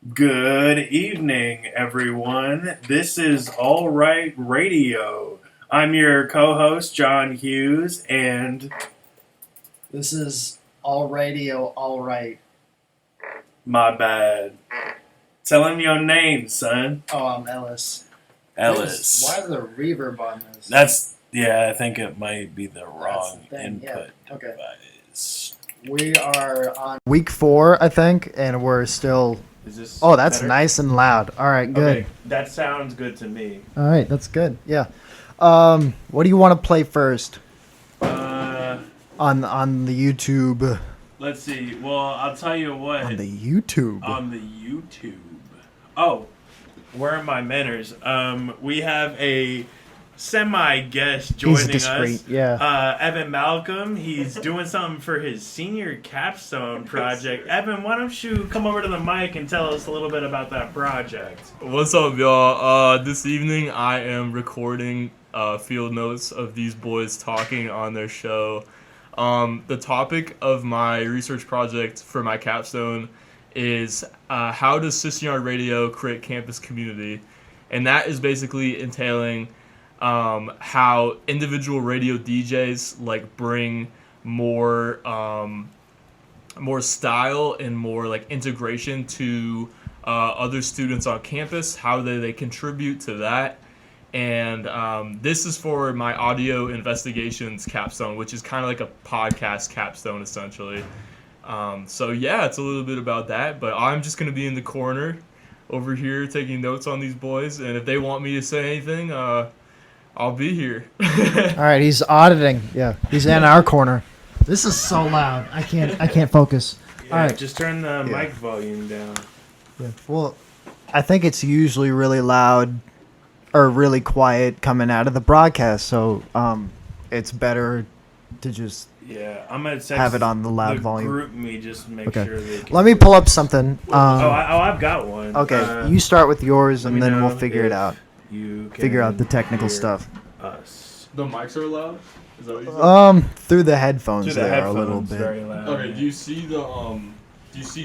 Good evening, everyone. This is All Right Radio. I'm your co host, John Hughes, and This is all radio, all right. my bad. Tell him your name, son. Oh, I'm Ellis. Ellis. Why is there reverb on this? I think it might be the wrong the thing, input yeah. Okay. device. We are on week 4, I think, and we're still. Is this Oh, that's better? Nice and loud. All right, good. Okay, that sounds good to me. All right, that's good. Yeah. What do you want to play first on the YouTube? Let's see. Well, I'll tell you what. On the YouTube. On the YouTube. Oh, where are my manners? We have a semi-guest joining discreet, us. yeah. Evan Malcom. He's doing something for his senior capstone project. Evan, why don't you come over to the mic and tell us a little bit about that project? What's up, y'all? This evening I am recording field notes of these boys talking on their show. The topic of my research project for my capstone is how does System Yard Radio create campus community? And that is basically entailing how individual radio DJs like bring more style and more like integration to other students on campus, how they contribute to that. And this is for my audio investigations capstone, which is kind of like a podcast capstone, essentially. So yeah, it's a little bit about that, but I'm just going to be in the corner over here taking notes on these boys, and if they want me to say anything, I'll be here. All right, he's auditing. Yeah, he's in our corner. This is so loud. I can't focus. Yeah, All right. just turn the mic volume down. Yeah. Well, I think it's usually really loud or really quiet coming out of the broadcast, so it's better to just I'm gonna have it on the loud volume. Group me just to make Okay. sure they can Let me pull up something. I've got one. Okay, you start with yours, let and me then we'll know figure it if out. You can Figure out the technical hear stuff. Us. The mics are loud? Is that what you said? Through the headphones, Through the there headphones, a little bit. very loud. Okay, do you see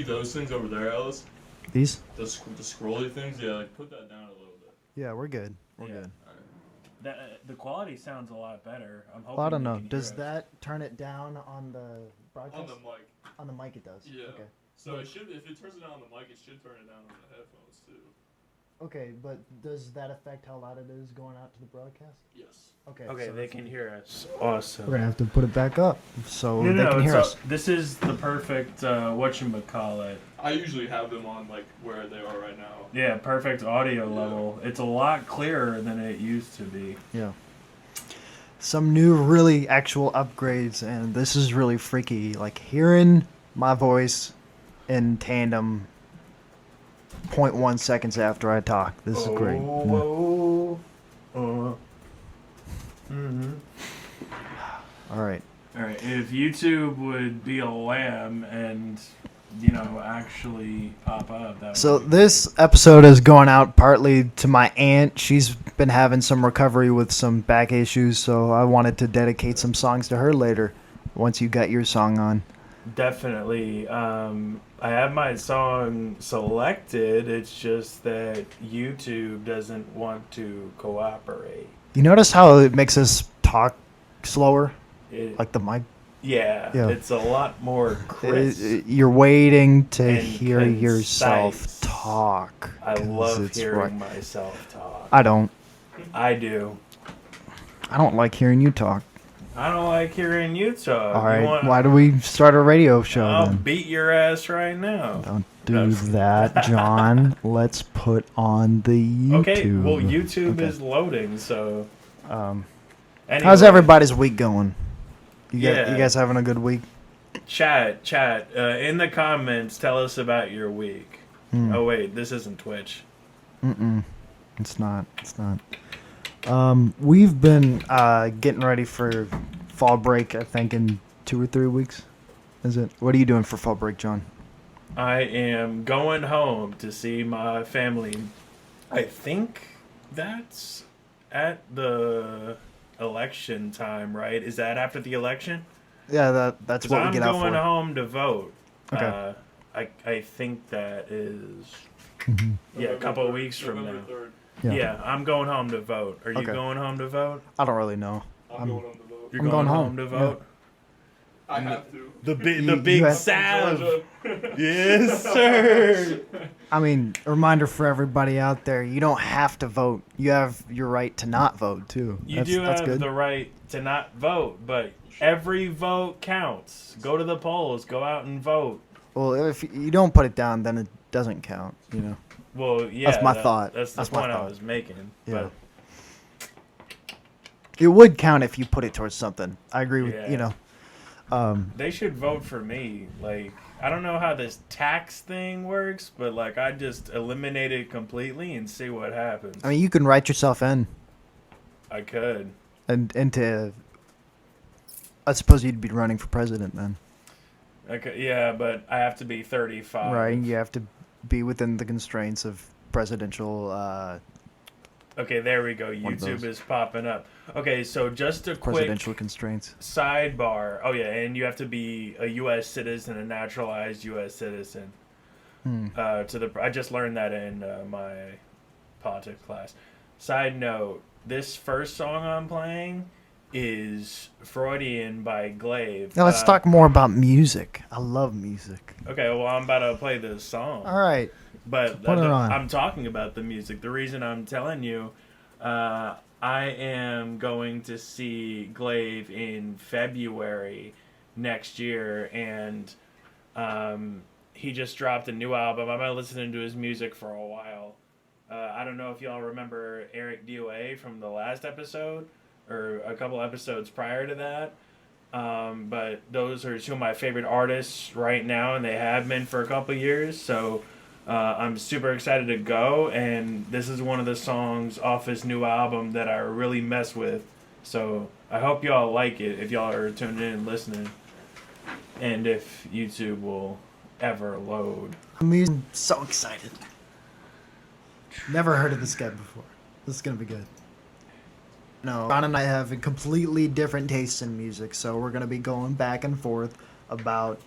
those things over there, Ellis? These? The scrolly things? Yeah, like put that down a little bit. Yeah, we're good. We're Yeah. good. The quality sounds a lot better. I'm hoping. Well, I don't you know. can hear Does us. that turn it down on the broadcast? On the mic. On the mic, it does. Yeah. Okay. So it should, if it turns it down on the mic, it should turn it down on the headphones too. Okay, but does that affect how loud it is going out to the broadcast? Yes. Okay. Okay, so they that's can it. hear us. Awesome. We're gonna have to put it back up so they can hear us. This is the perfect whatchamacallit. I usually have them on like where they are right now. Yeah, perfect audio level. It's a lot clearer than it used to be. Yeah. Some new, really actual upgrades, and this is really freaky. Like hearing my voice in tandem 0.1 seconds after I talk. This is great. Mm-hmm. All right. All right. If YouTube would be a lamb and actually pop up, that So would be this episode is going out partly to my aunt. She's been having some recovery with some back issues, so I wanted to dedicate some songs to her later once you got your song on. definitely. I have my song selected. It's just that YouTube doesn't want to cooperate. You notice how it makes us talk slower? It, Like the mic? yeah, Yeah. it's a lot more crisp. You're waiting to and hear yourself concise. talk. I 'cause love it's hearing right. myself talk. I don't. I do. I don't like hearing you talk. I don't like hearing you talk. All right. You want- Why do we start a radio show I'll then? beat your ass right now. Don't do that, John. Let's put on the YouTube. Okay, well, YouTube Okay. is loading, so. How's Anyway, everybody's week going? You Yeah. guys having a good week? Chat. In the comments, tell us about your week. Mm. Oh, wait, this isn't Twitch. It's not. We've been getting ready for fall break, I think, in 2 or 3 weeks. Is it? What are you doing for fall break, John? I am going home to see my family. I think that's at the election time, right? Is that after the election? Yeah, that's 'Cause what we I'm get out going for. home to vote. Okay. I think that is Mm-hmm. a couple of weeks from now. November Yeah. Yeah, I'm going home to vote. Are you Okay. going home to vote? I don't really know. 3rd. I'm going home to vote. You're I'm going going home home, to yeah. vote. I have to. The You big have- I'm Sav. from Yes, sir. I mean, a reminder for everybody out there: you don't have to vote. You have your right to not vote too. You that's, do that's have good. the right to not vote, but every vote counts. Go to the polls. Go out and vote. Well, if you don't put it down, then it doesn't count. You know. Well, yeah, That's my thought. That's the That's my point I thought. was making. Yeah. But It would count if you put it towards something. I agree with Yeah. you know. they should vote for me. Like, I don't know how this tax thing works, but like, I just eliminate it completely and see what happens. I mean, you can write yourself in I could. and into. I suppose you'd be running for president then, Okay, yeah, but I have to be 35. right? You have to be within the constraints of presidential. Okay, there we go. One of YouTube those. is popping up. Okay, so just a quick Presidential constraints. sidebar. Oh yeah, and you have to be a U.S. citizen, a naturalized U.S. citizen. I just learned that in my politics class. Side note: this first song I'm playing is "Freudian" by Glaive. Now let's talk more about music. I love music. Okay, well I'm about to play this song. All right. But Put it on. I'm talking about the music. The reason I'm telling you, I am going to see Glaive in February next year, and he just dropped a new album. I've been listening to his music for a while. I don't know if y'all remember Eric DOA from the last episode, or a couple episodes prior to that. But those are two of my favorite artists right now, and they have been for a couple years, so... I'm super excited to go, and this is one of the songs off his new album that I really mess with. So I hope y'all like it if y'all are tuning in and listening, and if YouTube will ever load. I'm so excited. Never heard of this guy before. This is gonna be good. No, Ron and I have a completely different tastes in music, so we're gonna be going back and forth about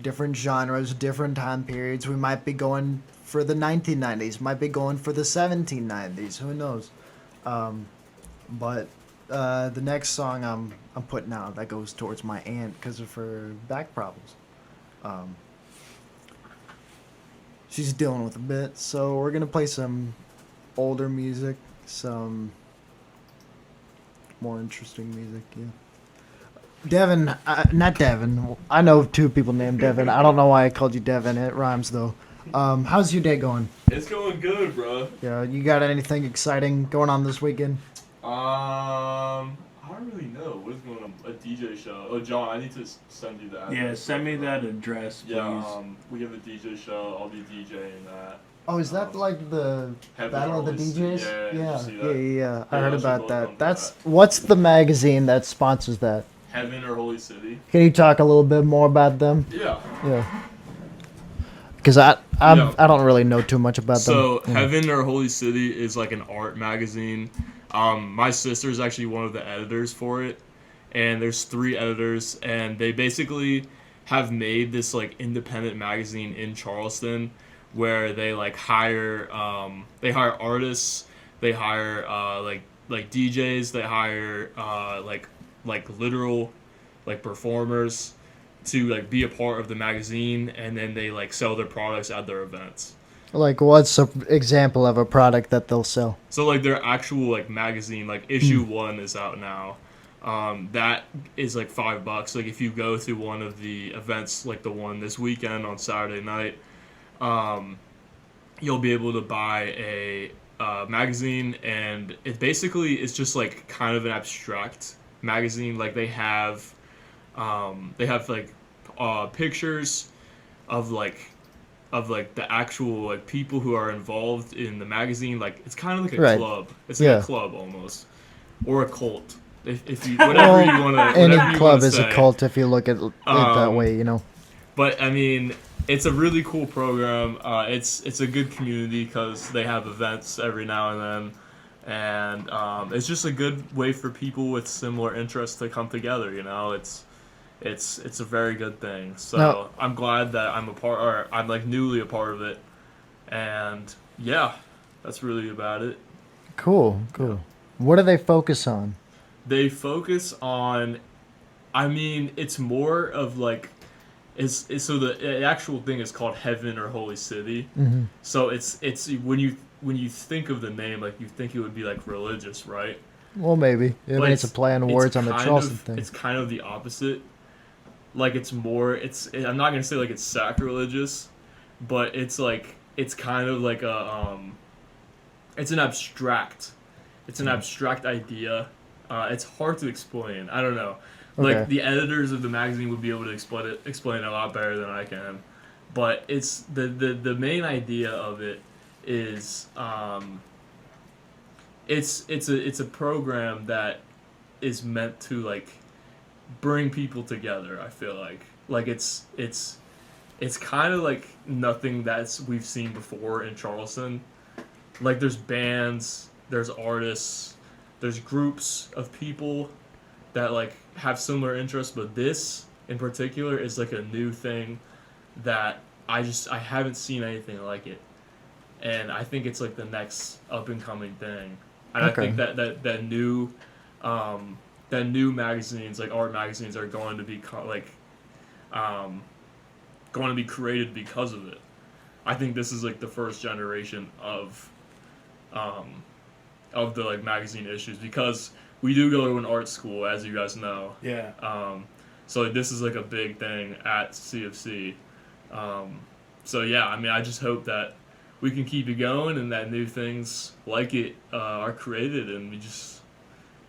different genres, different time periods. We might be going for the 1990s, might be going for the 1790s. Who knows? But the next song I'm putting out that goes towards my aunt because of her back problems. She's dealing with a bit, so we're gonna play some older music, some more interesting music. Yeah. Devin, not Devin. I know two people named Devin. I don't know why I called you Devin. It rhymes though. How's your day going? It's going good, bro. Yeah, you got anything exciting going on this weekend? I don't really know. What is going on? A DJ show. Oh, John, I need to send you that. Yeah, send me that address, please. Yeah, we have a DJ show. I'll be DJing that. Oh, is that like the Heaven Battle of the Always- DJs? Yeah, did you Yeah, see yeah, that? yeah. I Yeah, heard I should about look that. onto That's that. what's the magazine that sponsors that? Heaven or Holy City? Can you talk a little bit more about them? Yeah. Yeah. Because Yeah. I don't really know too much about So them. Heaven or Holy City is like an art magazine. My sister is actually one of the editors for it, and there's 3 editors, and they basically have made this like independent magazine in Charleston, where they like hire artists, they hire like DJs, they hire like literal like performers to like be a part of the magazine, and then they like sell their products at their events. Like, what's an example of a product that they'll sell? So like their actual like magazine, like issue 1 is out now. That is like $5. Like if you go to one of the events, like the one this weekend on Saturday night, you'll be able to buy a magazine, and it basically is just like kind of an abstract magazine. Like they have like pictures of the actual like people who are involved in the magazine. Like it's kind of like a Right. club. It's Yeah. like a club almost, or a cult. If you whatever you want to. Any club is a cult if you look at it that way, you know. But I mean, it's a really cool program. It's a good community because they have events every now and then, and it's just a good way for people with similar interests to come together. You know, it's a very good thing. So No. I'm glad that I'm like newly a part of it, and yeah, that's really about it. Cool. What do they focus on? They focus on, I mean, it's more of like, so the actual thing is called Heaven or Holy City. Mm-hmm. So it's when you think of the name, like you think it would be like religious, right? Well, maybe. I mean, it's a play on words on the Charleston thing. It's kind of the opposite. Like I'm not gonna say like it's sacrilegious, but it's like it's kind of like it's an abstract idea. It's hard to explain. I don't know. Okay. Like the editors of the magazine would be able to explain it a lot better than I can. But it's the main idea of it is it's a program that is meant to like bring people together. I feel like it's kind of like nothing we've seen before in Charleston. Like there's bands, there's artists, there's groups of people that like have similar interests, but this in particular is like a new thing that I haven't seen anything like it, and I think it's like the next up and coming thing, and Okay. I think that new magazines, like art magazines, are going to be going to be created because of it. I think this is like the first generation of the like magazine issues, because we do go to an art school, as you guys know. Yeah. So this is like a big thing at CFC. So yeah, I mean, I just hope that we can keep it going and that new things like it are created, and we just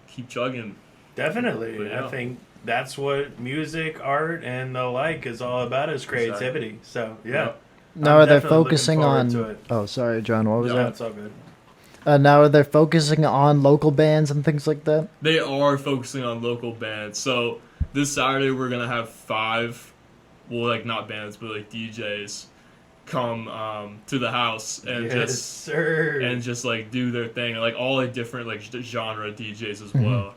keep chugging. Definitely. But, yeah. I think that's what music, art, and the like is all about, is creativity. So, yeah. Now I'm are they definitely looking focusing forward on? to it. Oh, sorry, John. What was No, that? it's all good. Now are they focusing on local bands and things like that? They are focusing on local bands. So this Saturday we're gonna have 5, well, like not bands, but like DJs come to the house and just like do their thing, like all like different like genre DJs as well.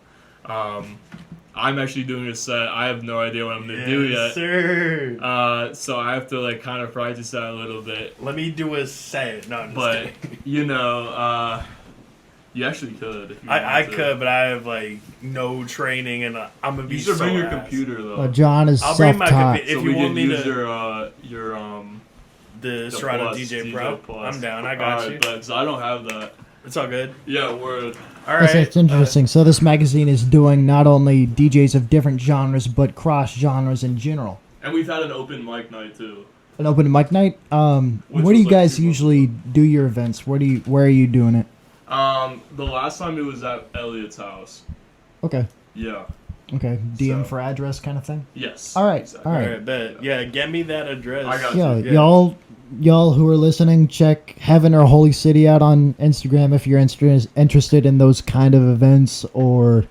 I'm actually doing a set. I have no idea what I'm gonna do yet. Sir. So I have to like kind of practice that a little bit. Let me do a set. No, I'm just But kidding. you know, you actually could. If you I wanted to. could, but I have like no training, and I'm gonna be You should so bring your ass. computer though. Well, John is I'll bring my self-taught. computer so if we you want can me use to. your The Serato Plus, DJ Pro. Plus. I'm down. I got Alright, you. but so I don't have that. It's all good. Yeah, word. All right. It's interesting. So this magazine is doing not only DJs of different genres, but cross genres in general. And we've had an open mic night too. An open mic night. Which Where do was you like guys 2 months usually do your events? Where are you doing it? The last time it was at Elliot's house. Okay. Yeah. Okay. DM So- for address kind of thing. Yes. All right. Exactly. All All right. right, bet. Yeah, get me that address. I got Yeah, you. Yeah. y'all who are listening, check Heaven or Holy City out on Instagram if you're interested in those kind of events, or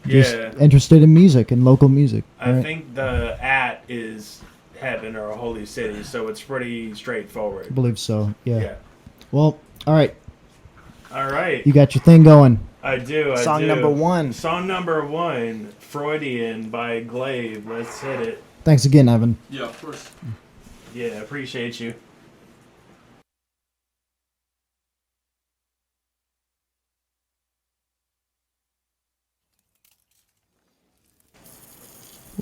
just Yeah. interested in music and local music. I right? think the @ is Heaven or Holy City, so it's pretty I straightforward. believe so. Yeah. Yeah. Well, all right. All right. You got your thing going. I do. Song number 1. Song number 1, Freudian by Glaive. Let's hit it. Thanks again, Evan. Yeah, of course. Yeah, appreciate you.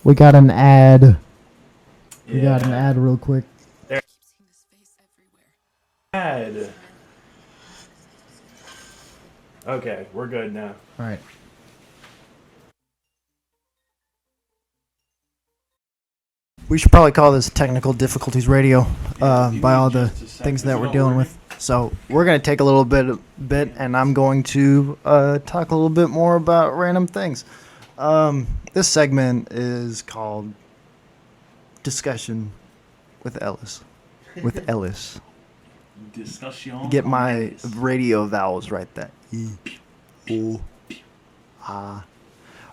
We got an ad. We Yeah. got an ad real quick. Ad. Okay, we're good now. All right. We should probably call this technical difficulties radio by all the things that we're dealing with. So we're gonna take a little bit, and I'm going to talk a little bit more about random things. This segment is called Discussion with Ellis. With Ellis. Discussion. Get my radio vowels right there. E, O, ah.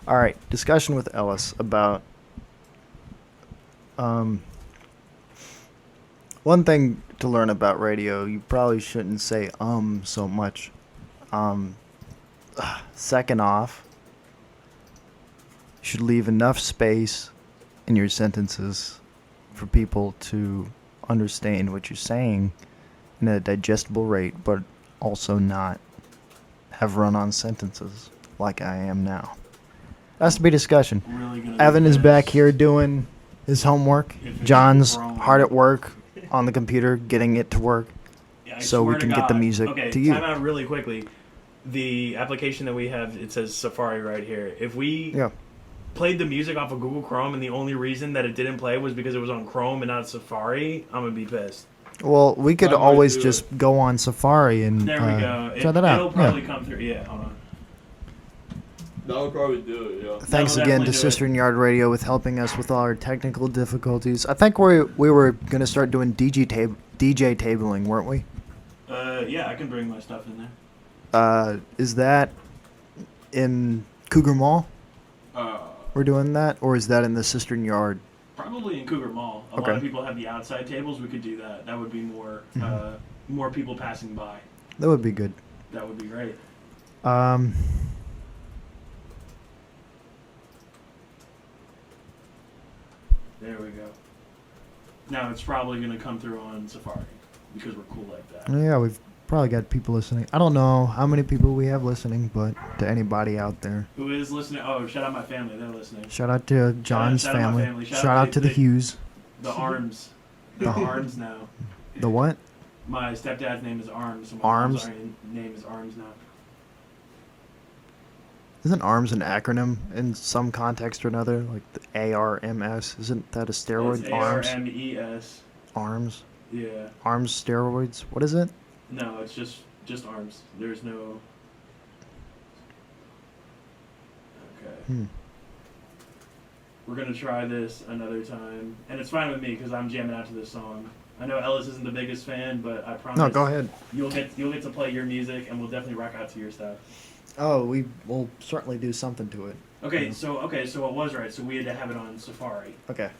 All right, discussion with Ellis about one thing to learn about radio. You probably shouldn't say so much. Second off, you should leave enough space in your sentences for people to understand what you're saying in a digestible rate, but also not have run-on sentences like I am now. That's to be discussion. Really Evan is back here doing his homework. John's hard at work on the computer getting it to work so we can get the music to you. Time out really quickly. The application that we have, it says Safari right here. If we played the music off of Google Chrome and the only reason that it didn't play was because it was on Chrome and not Safari, I'm going to be pissed. Well, we could always just go on Safari and there we go. Try that out. It'll probably come through. Yeah, hold on. That would probably do it, yeah. Thanks again to Sister in Yard Radio with helping us with all our technical difficulties. I think we were going to start doing DJ tabling, weren't we? Yeah, I can bring my stuff in there. Is that in Cougar Mall? We're doing that? Or is that in the Sister in Yard? Probably in Cougar Mall. A lot of people have the outside tables. We could do that. That would be more more people passing by. That would be good. That would be great. There we go. Now it's probably going to come through on Safari because we're cool like that. Yeah, we've probably got people listening. I don't know how many people we have listening, but to anybody out there. Who is listening? Oh, shout out my family. They're listening. Shout out to John's shout out family. Shout out to the Hughes. The Arms. The Arms now. The what? My stepdad's name is Arms. So my Arms? mom's name is Arms now. Isn't ARMS an acronym in some context or another? Like the ARMS? Isn't that a steroid? It's ARMS? ARMES. ARMS? Yeah. ARMS steroids? What is it? No, it's just Arms. There's no... Okay. We're going to try this another time. And it's fine with me because I'm jamming out to this song. I know Ellis isn't the biggest fan, but I promise... No, go ahead. You'll get to play your music, and we'll definitely rock out to your stuff. Oh, we will certainly do something to it. Okay, so it was right. So we had to have it on Safari. Okay,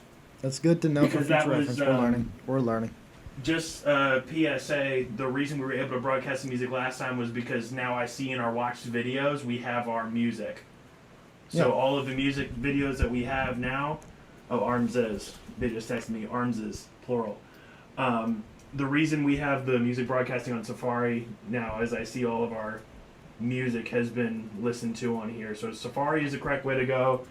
that's good to know for future reference. We're learning. Just PSA: the reason we were able to broadcast the music last time was because now I see in our watched videos we have our music. So all of the music videos that we have now, Arms is. They just texted me Arms is plural. The reason we have the music broadcasting on Safari now is I see all of our music has been listened to on here. So Safari is the correct way to go.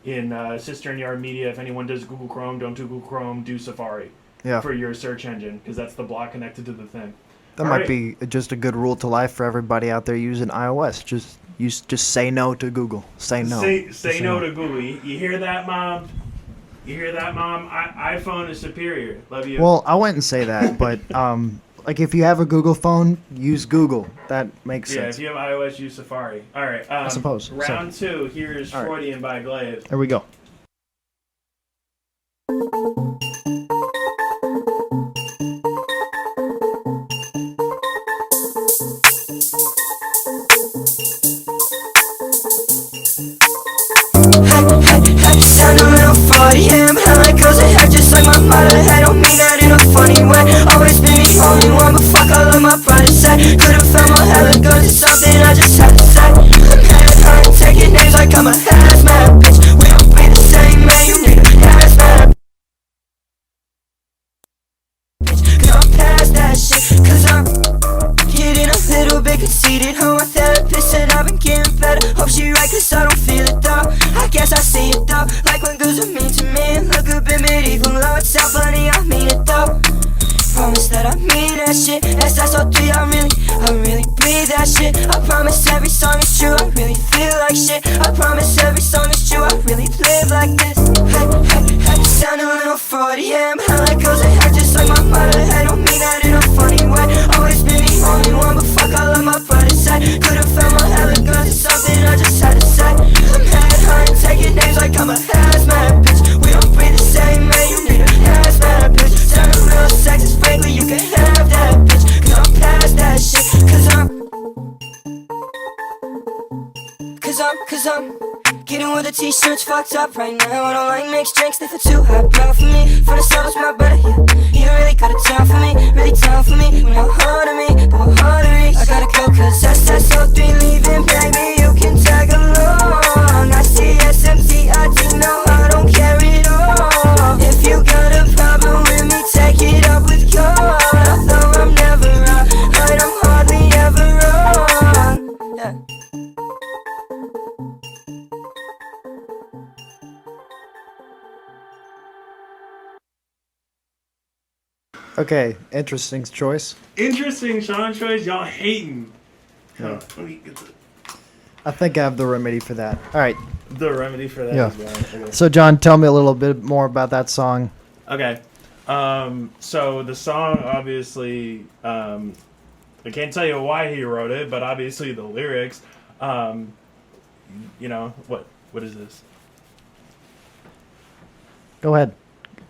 In Sister in Yard Media, if anyone does Google Chrome, don't do Google Chrome, do Safari for your search engine, because that's the block connected to the thing. That might be just a good rule to life for everybody out there using iOS. Just say no to Google. Say no. Say no to Google. You hear that, Mom? You hear that, Mom? iPhone is superior. Love you. Well, I wouldn't say that, but like if you have a Google phone, use Google. That makes sense. Yeah, if you have iOS, use Safari. All right. I suppose. Round 2. Here is Freudian by Glaive. There we go. Sound a little 40, yeah, I'm hella goes ahead just like my mother. I don't mean that in a funny way. Always been the only one, but fuck all of my brothers said. Could've found more hella goes, it's something I just had to say. I'm headed high and taking names like I'm a hazmat, bitch. We don't be the same, man, you need a hazmat, bitch. Cause I'm past that shit, cause I'm getting a little bit conceited. Oh, my therapist said I've been getting better. Hope she right, cause I don't feel it though. I guess I see it though, like when girls are mean to me. Look a bit medieval, though it sound funny, I mean it though. Promise that I mean that shit. SSO3, I really breathe that shit. I promise every song is true, I really feel like shit. I promise every song is true, I really live like this. Hey, sound a little 40, yeah, I'm hella goes ahead just like my mother. I don't mean that in a funny way. Always been the only one, but fuck all of my brothers said. Could've found my hella goes, it's something I just had to say. I'm head high and taking names like I'm a hazmat, bitch. We don't breathe the same, man, you need a hazmat, bitch. Sound a little sexist, frankly, you can have that, bitch. Cause I'm past that shit, cause I'm getting with the t-shirts fucked up right now. I don't like mixed drinks, they feel too hot, bro, for me. For the was my brother, yeah. You really got it down for me, really down for me. When I'm hard on me, but we're hard to reach. I gotta go cause SSO3 leaving, baby, you can tag along. I see SMT, I do know I don't carry it on. Okay, interesting choice. Interesting Sean choice. Y'all hating. Yeah. Let me get I think I have the remedy for that. All right. the remedy for that. Yeah. As well. Okay. So, John, tell me a little bit more about that song. Okay. So the song, obviously, I can't tell you why he wrote it, but obviously the lyrics, you know, what is this? Go ahead.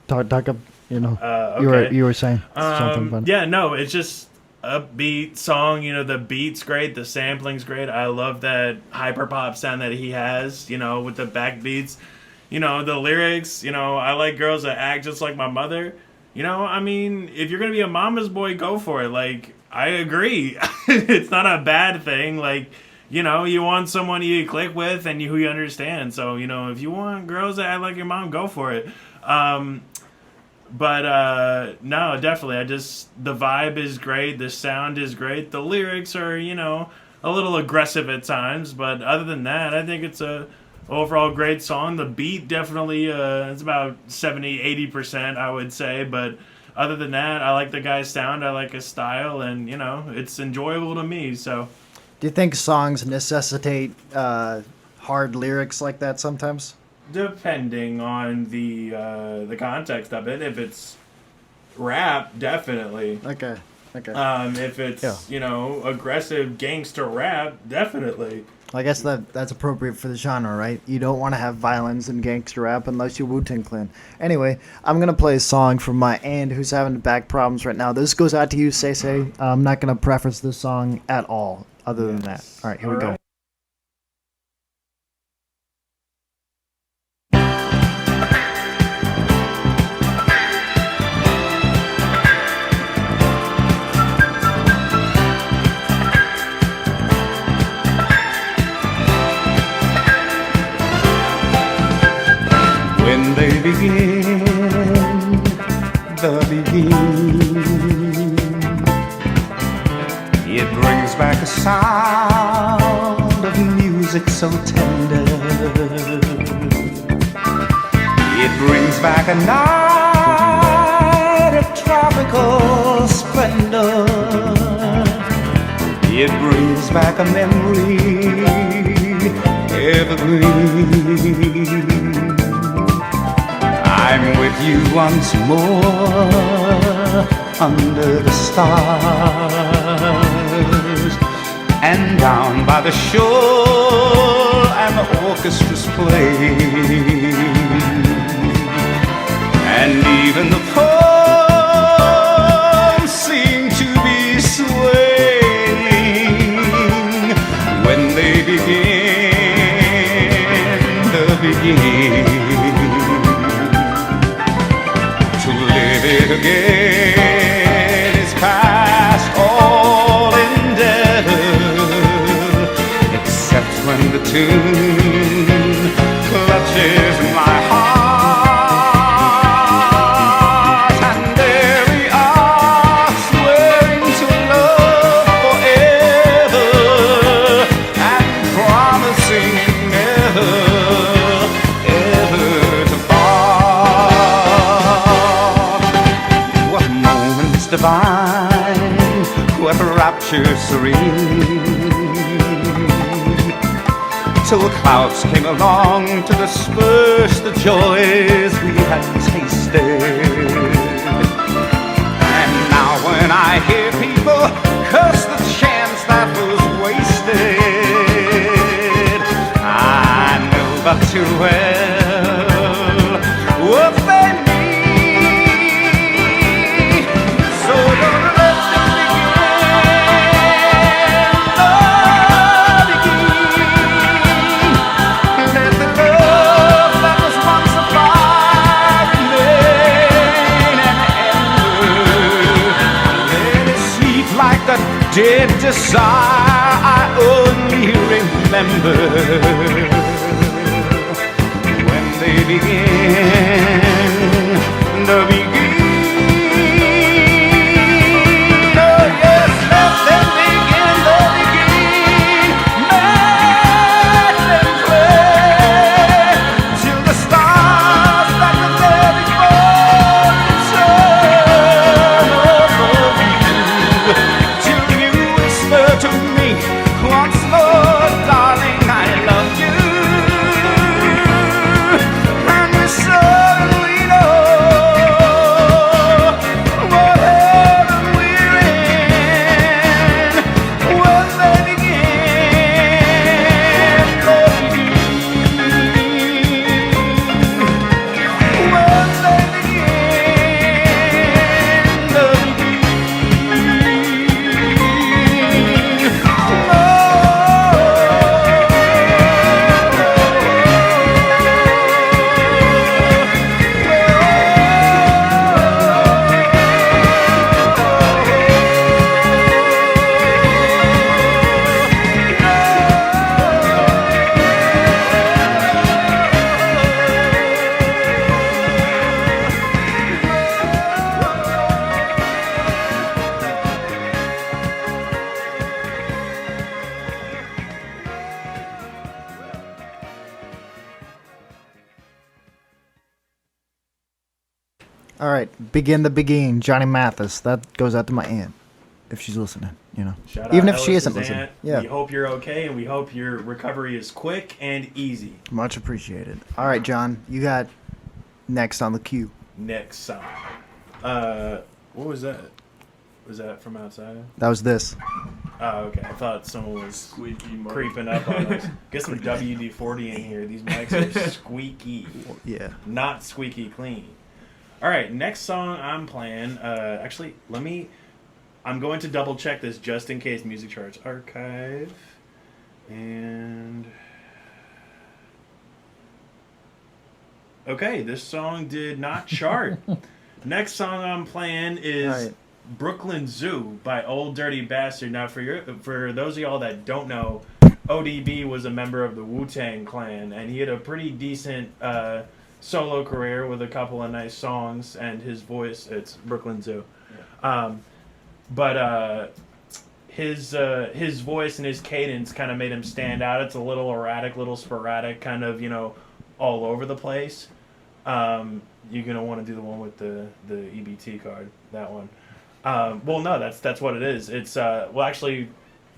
Talk up. You know, Okay. you were saying something funny. Yeah, no, it's just a beat song. You know, the beat's great, the sampling's great. I love that hyper pop sound that he has. You know, with the back beats. You know, the lyrics. You know, I like girls that act just like my mother. You know, I mean, if you're gonna be a mama's boy, go for it. Like, I agree. It's not a bad thing. Like, you know, you want someone you click with and who you understand. So, you know, if you want girls that act like your mom, go for it. But no, definitely. The vibe is great. The sound is great. The lyrics are, you know, a little aggressive at times. But other than that, I think it's a overall great song. The beat definitely, it's about 70-80%, I would say. But other than that, I like the guy's sound. I like his style. And, you know, it's enjoyable to me. So, Do you think songs necessitate hard lyrics like that sometimes? depending on the context of it, if it's rap, definitely. Okay. If it's Yeah. you know, aggressive gangster rap, definitely. I guess that's appropriate for the genre, right? You don't want to have violence in gangster rap unless you're Wu-Tang Clan. Anyway, I'm going to play a song from my aunt who's having back problems right now. This goes out to you, Say. I'm not going to preface this song at all other than that. All right, here we go. When they begin, the begin, it brings back a sound of music so tender. It brings back a night of tropical splendor. It brings back a memory evergreen. I'm with you once more under the stars, and down by the shore and the orchestra's playing, and even the palms seem to be swaying when they begin the beginning. It again is past all endeavor, except when the tune clutches my heart, and there we are, swearing to love forever, and promising never, ever to divine, what rapture serene, till the clouds came along to disperse the joys we had tasted. And now when I hear people curse the chance that was wasted, I know but too well what they mean. Dead desire I only remember when they begin the begin. Oh yes, let them begin the begin. Let them play till the stars that were there before return. All right, begin the beginning. Johnny Mathis. That goes out to my aunt, if she's listening. Shout Even out if she Ellis's isn't listening. aunt. Yeah. We hope you're okay, and we hope your recovery is quick and easy. Much appreciated. All right, John, you got next on the queue. Next song. What was that? Was that from outside? That was this. Oh, okay. I thought someone was Squeaky Mark. creeping up on us. Get some WD-40 in here. These mics are squeaky. Yeah. Not squeaky clean. All right, next song I'm playing. Actually, I'm going to double check this just in case. Music Charts Archive. And... Okay, this song did not chart. Next song I'm playing is Brooklyn Zoo by Old Dirty Bastard. Now, for those of y'all that don't know, ODB was a member of the Wu-Tang Clan, and he had a pretty decent solo career with a couple of nice songs, and his voice, it's Brooklyn Zoo. But his voice and his cadence kind of made him stand out. It's a little erratic, little sporadic, kind of, all over the place. You're going to want to do the one with the EBT card, that one. Well, no, that's what it is. It's, actually,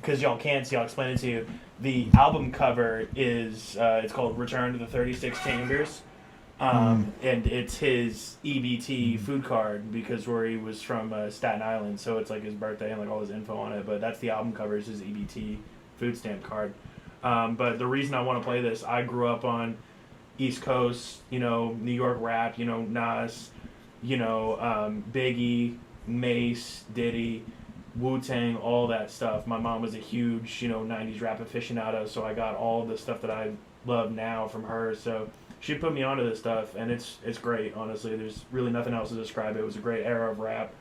because y'all can't see, I'll explain it to you. The album cover is, it's called Return to the 36 Chambers. And it's his EBT food card because Rory was from Staten Island, so it's like his birthday and like all his info on it. But that's the album cover, is his EBT food stamp card. But the reason I want to play this, I grew up on East Coast, New York rap, Nas, Biggie, Mace, Diddy, Wu-Tang, all that stuff. My mom was a huge, 90s rap aficionado, so I got all the stuff that I love now from her. So she put me onto this stuff, and it's great, honestly. There's really nothing else to describe it. It was a great era of rap,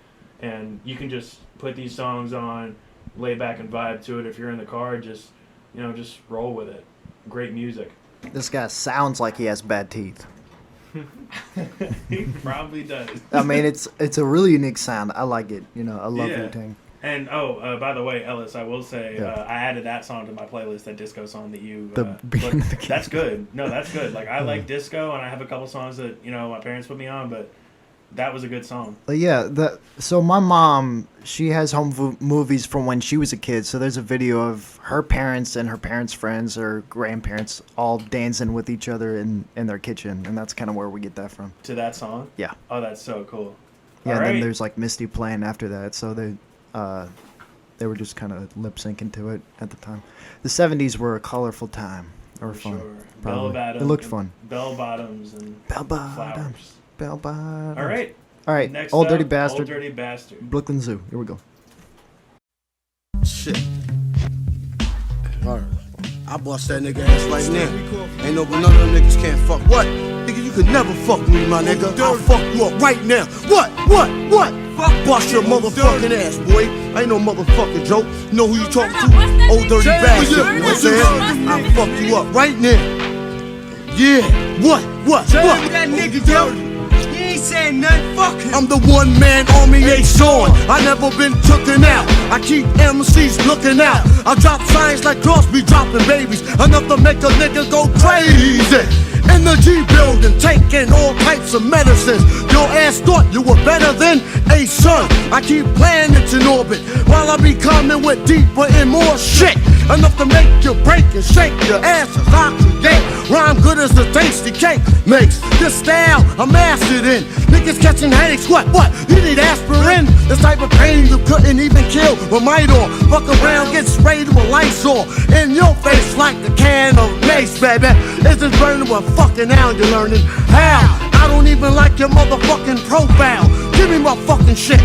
and you can just put these songs on, lay back and vibe to it. If you're in the car, just roll with it. Great music. This guy sounds like he has bad teeth. He probably does. I mean, it's a really unique sound. I like it. I love Wu-Tang. And by the way, Ellis, I will say Yeah. I added that song to my playlist, that disco song that you. beginning of the that's good. No, that's good. Like I like disco, and I have a couple songs that my parents put me on, but that was a good song. So my mom, she has home movies from when she was a kid. So there's a video of her parents and her parents' friends or grandparents all dancing with each other in their kitchen, and that's kind of where we get that from. To that song? Yeah. Oh, that's so cool. Yeah, All and right. then there's like Misty playing after that. So they were just kind of lip syncing to it at the time. The 70s were a colorful time. They were For fun. sure. Probably. Bell-bottoms. It looked fun. Bell bottoms and Bell bottoms. flowers. Bell bottoms. All right. All right. Next Old up, Dirty Bastard. Old Dirty Bastard. Brooklyn Zoo. Here we go. Shit. Alright. I bust that nigga ass right now. Ain't none of them niggas can't fuck. What? Nigga, you could never fuck me, my nigga. I'll fuck you up right now. What? Bust your motherfucking ass, boy. I ain't no motherfucking joke. You know who you talking to? Old dirty bastard. You know what I'm saying? I'll fuck you up right now. Yeah. What? That nigga, yo. He ain't saying nothing. Fuck him. I'm the one-man army, ain't showing. I never been tooken out. I keep MCs looking out. I drop signs like Crosby dropping babies, enough to make a nigga go crazy. In the G building, taking all types of medicines. Your ass thought you were better than a son. I keep planets in orbit while I be coming with deeper and more shit. Enough to make you break and shake your asses. I create rhyme good as the tasty cake makes. This style I'm mastered in. Niggas catching headaches, what? You need aspirin? This type of pain you couldn't even kill with might on. Fuck around, get sprayed with Lysol in your face like a can of mace, baby. Is this burning with fucking now you're learning how? I don't even like your motherfucking profile. Give me my fucking shit.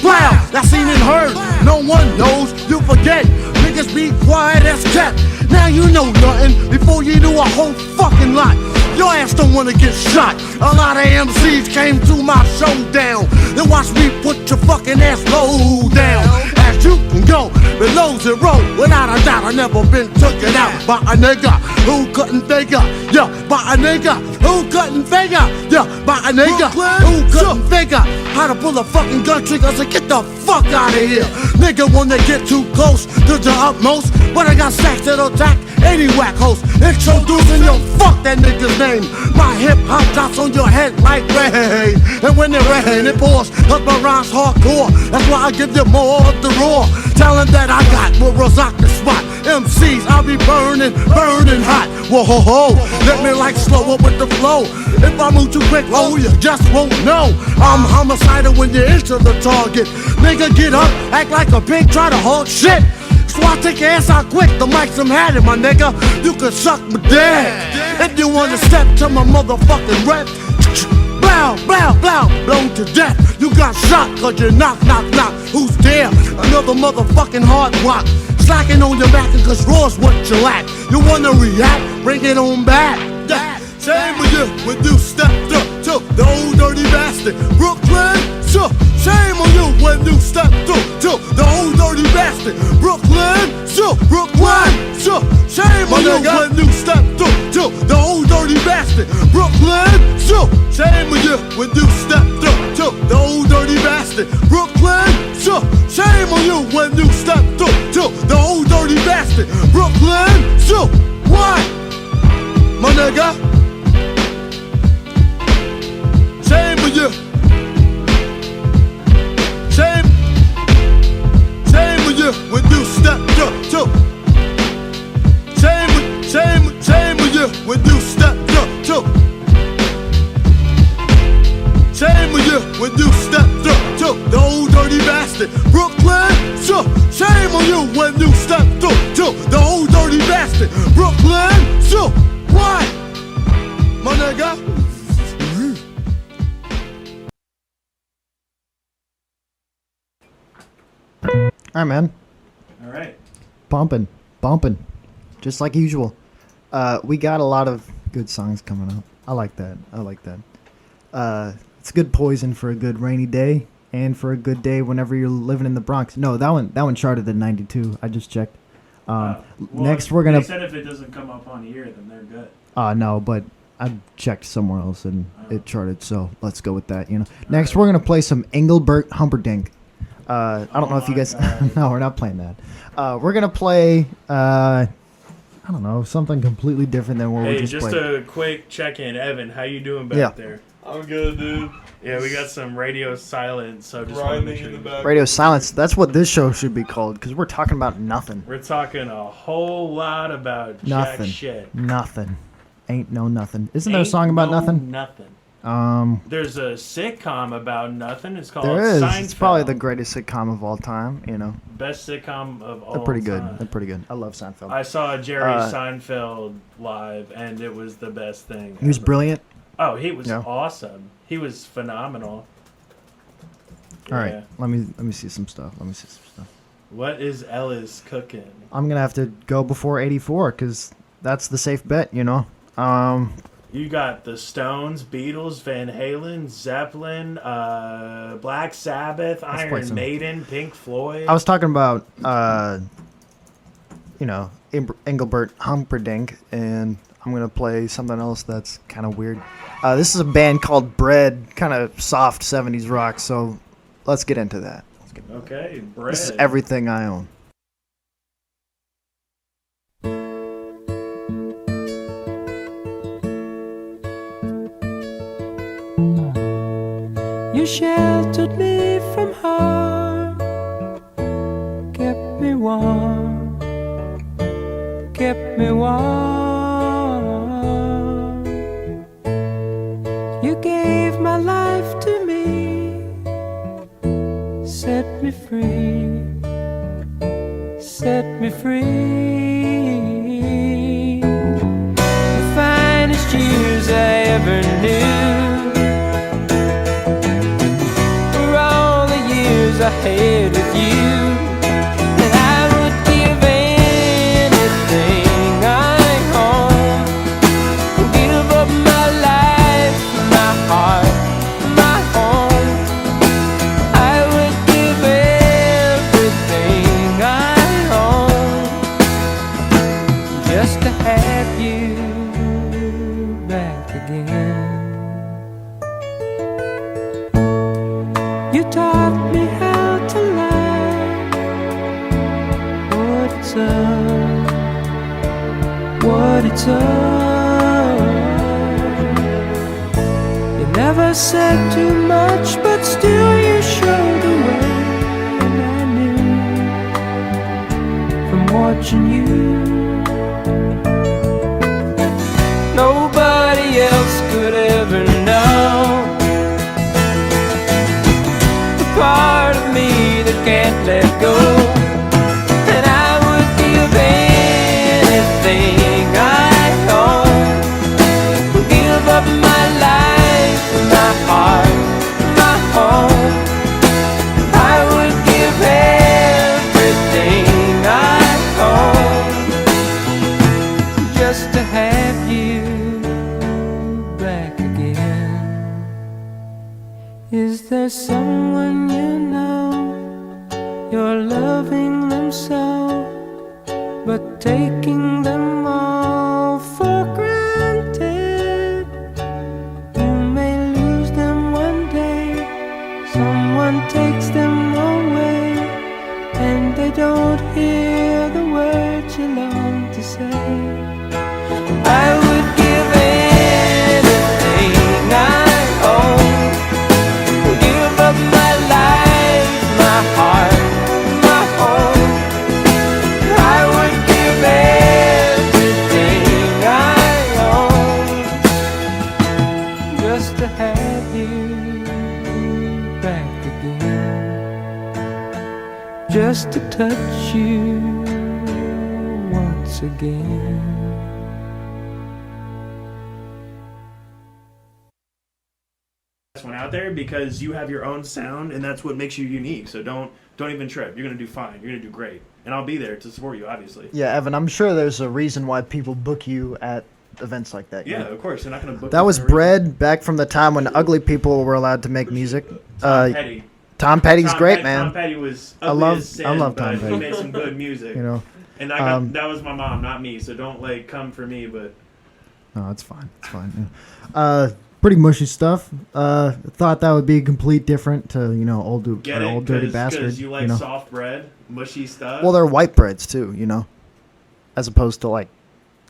Wow, that's seen and heard. No one knows, you forget. Niggas be quiet as kept. Now you know nothing before you do a whole fucking lot. Your ass don't wanna get shot. A lot of MCs came to my showdown. Then watch me put your fucking ass low down. As you can go below zero, without a doubt, I never been taken out by a nigga who couldn't figure. Yeah, by a nigga who couldn't figure. Yeah, by a nigga who couldn't figure how to pull a fucking gun trigger. So get the fuck out of here, nigga. When they get too close to the utmost, but I got stacks that'll attack any whack host. Introducing your fuck that nigga's name. My hip hop drops on your head like rain. And when it rain, it pours, cause my rhymes hardcore. That's why I give you more of the raw talent that I got will rock the spot. MCs, I'll be burning hot. Whoa ho ho, let me like slow up with the flow. If I move too quick, oh you just won't know. I'm homicidal when you're into the target. Nigga get up, act like a pig, try to hold shit. So I take your ass out quick, the mic's I'm had it, my nigga. You can suck my dick. If you wanna step to my motherfucking rep, blow, blow, blow, blown to death. You got shot cause you knock, knock, knock. Who's there? Another motherfucking hard rock. Slacking on your back cause raw's what you lack. You wanna react? Bring it on back. Yeah. Shame with you when you stepped up to the old dirty bastard. Brooklyn, sure. Shame on you when you stepped up to the old dirty bastard. Brooklyn, sure. Brooklyn, sure. Shame on you when you stepped up to the old dirty bastard. Brooklyn, sure. Shame on you when you stepped up to the old dirty bastard. Brooklyn, sure. Shame on you when you stepped up to the old dirty bastard. Brooklyn, sure. What? My nigga. Shame on you. Shame on you when you stepped up to. Shame on you when you stepped up to. Shame on you when you stepped up to the old dirty bastard. Brooklyn, sure. Shame on you when you stepped up to the old dirty bastard. Brooklyn, sure. What? My nigga. All right, man. All right. Bumping, just like usual. We got a lot of good songs coming up. I like that. It's good poison for a good rainy day and for a good day whenever you're living in the Bronx. No, that one charted at 92. I just checked. Next we're gonna. They said if it doesn't come up on here, then they're good. No, but I checked somewhere else and it charted. So let's go with that. Next we're gonna play some Engelbert Humperdinck. I don't know if you guys. No, we're not playing that. We're gonna play. I don't know, something completely different than what we just played. A quick check-in, Evan. How you doing back there? I'm good, dude. Yeah, we got some radio silence, so just want to make sure. Radio silence. That's what this show should be called, because we're talking about nothing. We're talking a whole lot about nothing. jack shit. Nothing. Ain't no nothing. Isn't there a song about nothing? Nothing. There's a sitcom about nothing. It's called there is. Seinfeld. It's probably the greatest sitcom of all time. Best sitcom of all time. They're pretty good. I love Seinfeld. I saw Jerry Seinfeld live, and it was the best thing. He was brilliant. Oh, he was awesome. He was phenomenal. All right, let me see some stuff. What is Ellis cooking? I'm gonna have to go before 84 because that's the safe bet. You got the Stones, Beatles, Van Halen, Zeppelin, Black Sabbath, Iron Maiden, Pink Floyd. I was talking about, Engelbert Humperdinck, and I'm going to play something else that's kind of weird. This is a band called Bread, kind of soft 70s rock, so let's get into that. Okay, Bread. This is Everything I Own. You sheltered me from harm, kept me warm, kept me warm. You gave my life to me, set me free, set me free. The finest years I ever knew, I had with you, and I would give anything I own, give up my life, my heart, my home. I would give everything I own just to have you back again. You taught me how to lie, it's all. You never said too much, but still you showed the way. And I knew from watching you, nobody else could ever know the part of me that can't let go. And I would give anything I own, give up my life, my heart, my home. I would give everything I own just to have you back again. Is there someone you know, you're loving them so, but taking them all for granted? You may lose them one day, someone takes them away, and they don't hear the words you long to say. I would give anything I own, give up my life, my heart, my home. I would give everything I own just to have you back again, just to touch you once again. One out there because you have your own sound and that's what makes you unique. So don't even trip. You're gonna do fine. You're gonna do great, and I'll be there to support you, obviously. Yeah, Evan, I'm sure there's a reason why people book you at events like that. Yeah, of course. They're not gonna book. That you was for no reason. bred back from the time when ugly people were allowed to make music. Tom Petty. Tom Petty's Tom great, Petty, man. Tom Petty was I ugly love- as sin, I love Tom but Petty. he made some good music. You know, And I got, that was my mom, not me. So don't like come for me. But no, it's fine. It's fine. Yeah. Pretty mushy stuff. Thought that would be complete different to old get it, old dirty because bastard. you like soft bread, mushy stuff. Well, they're white breads too, as opposed to like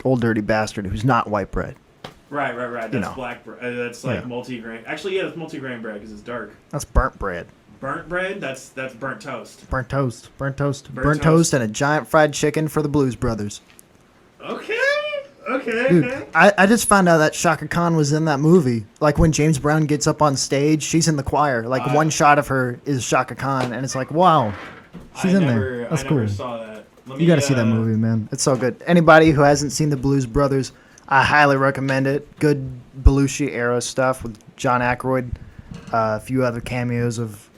old dirty bastard who's not white bread. Right. That's black bread. That's like Yeah. multi-grain. Actually, yeah, it's multi-grain bread because it's dark. That's burnt bread. Burnt bread. That's burnt toast. Burnt toast. Burnt toast. Burnt Burnt toast. toast and a giant fried chicken for the Blues Brothers. Okay. Dude, I just found out that Shaka Khan was in that movie. Like when James Brown gets up on stage, she's in the choir. Like one shot of her is Shaka Khan, and it's like, wow, she's in there. That's I cool. never saw that. You got to see that movie, man. It's so good. Anybody who hasn't seen the Blues Brothers, I highly recommend it. Good Belushi era stuff with John Aykroyd, a few other cameos of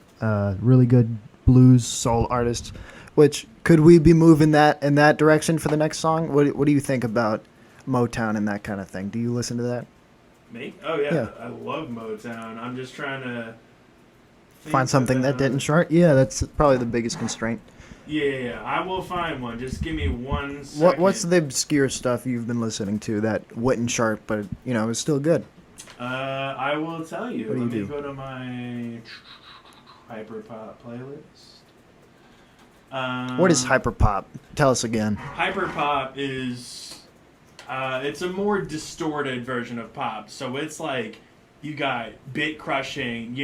really good blues soul artists. Which could we be moving that in that direction for the next song? What do you think about Motown and that kind of thing? Do you listen to that? Me? Oh yeah, Yeah. I love Motown. I'm just trying to Find something that didn't chart? Yeah, that's probably the biggest constraint. Yeah, I will find one. Just give me 1 second. What's the obscure stuff you've been listening to that wouldn't chart, but is still good? I will tell you. What do you Let me do? go to my Hyperpop playlist. What is hyperpop? Tell us again. Hyperpop is it's a more distorted version of pop. So it's like you got bit crushing,